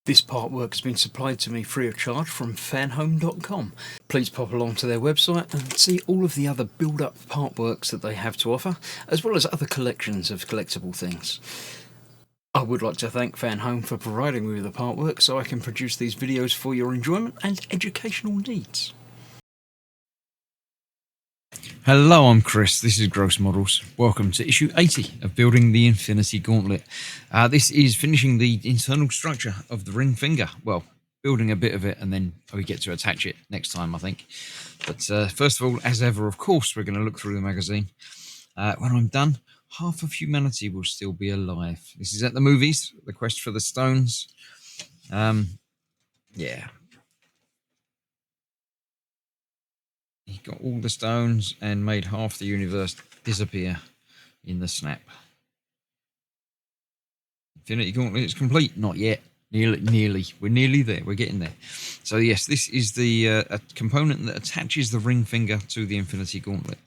This part work has been supplied to me free of charge from Fanhome.com. Please pop along to their website and see all of the other build-up part works that they have to offer, as well as other collections of collectible things. I would like to thank Fanhome for providing me with the part work so I can produce these videos for your enjoyment and educational needs. Hello, I'm Chris. This is Gross Models. Welcome to issue 80 of Building the Infinity Gauntlet. This is finishing the internal structure of the ring finger. Well, building a bit of it, and then we get to attach it next time, I think. But first of all, as ever, of course, we're going to look through the magazine. When I'm done, half of humanity will still be alive. This is at the movies, The Quest for the Stones. Yeah. He got all the stones and made half the universe disappear in the snap. Infinity Gauntlet is complete. Not yet. Nearly. We're nearly there. We're getting there. So yes, this is the a component that attaches the ring finger to the Infinity Gauntlet.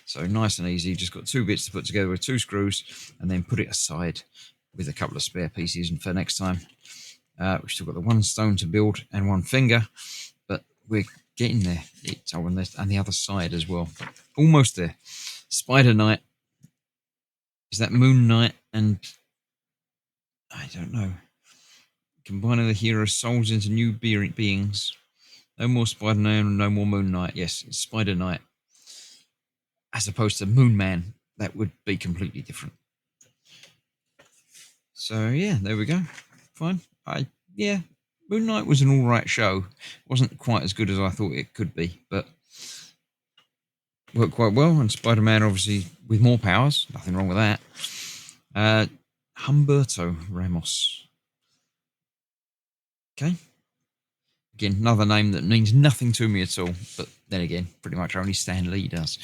So nice and easy. Just got two bits to put together with two screws and then put it aside with a couple of spare pieces for next time. We've still got the one stone to build and one finger, but we're getting there. And the other side as well. Almost there. Spider Knight. Is that Moon Knight? And I don't know. Combining the hero's souls into new beings. No more Spider Knight, no more Moon Knight. Yes, it's Spider Knight. As opposed to Moon Man. That would be completely different. So yeah, there we go. Fine. Moon Knight was an alright show. It wasn't quite as good as I thought it could be, but worked quite well. And Spider-Man, obviously, with more powers. Nothing wrong with that. Humberto Ramos. Okay. Again, another name that means nothing to me at all. But then again, pretty much only Stan Lee does.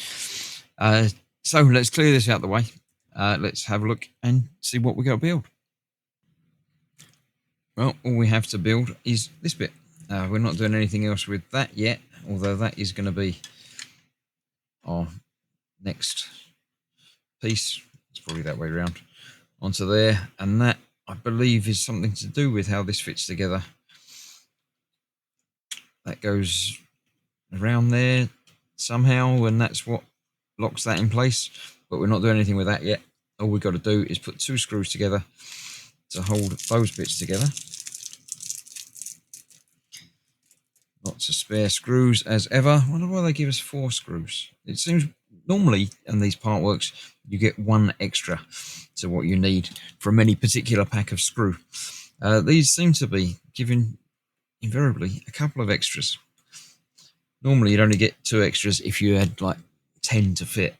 So let's clear this out of the way. Let's have a look and see what we got to build. Well, all we have to build is this bit. We're not doing anything else with that yet, although that is going to be our next piece. It's probably that way around. Onto there, and that, I believe, is something to do with how this fits together. That goes around there somehow, and that's what locks that in place. But we're not doing anything with that yet. All we've got to do is put two screws together to hold those bits together. Lots of spare screws as ever. I wonder why they give us 4 screws. It seems normally in these part works you get 1 extra to what you need from any particular pack of screw. These seem to be giving invariably a couple of extras. Normally you'd only get 2 extras if you had like 10 to fit.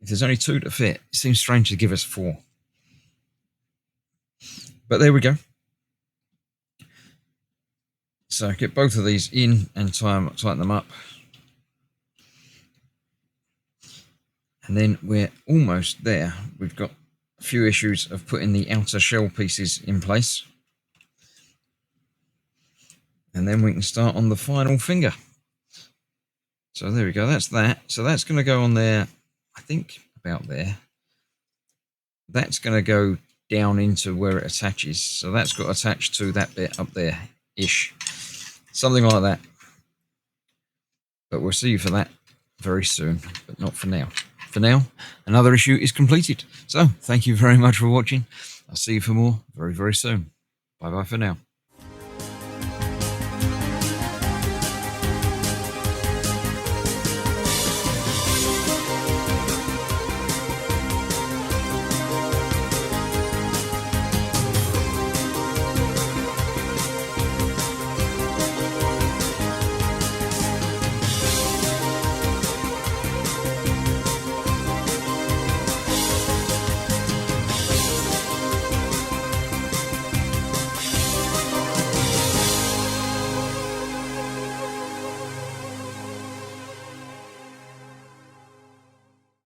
If there's only 2 to fit, it seems strange to give us 4. But there we go. So get both of these in and tighten them up. And then we're almost there. We've got a few issues of putting the outer shell pieces in place. And then we can start on the final finger. So there we go, that's that. So that's going to go on there, I think about there. That's going to go down into where it attaches. So that's got attached to that bit up there-ish. Something like that. But we'll see you for that very soon, but not for now. For now, another issue is completed. So thank you very much for watching. I'll see you for more very, very soon. Bye-bye for now.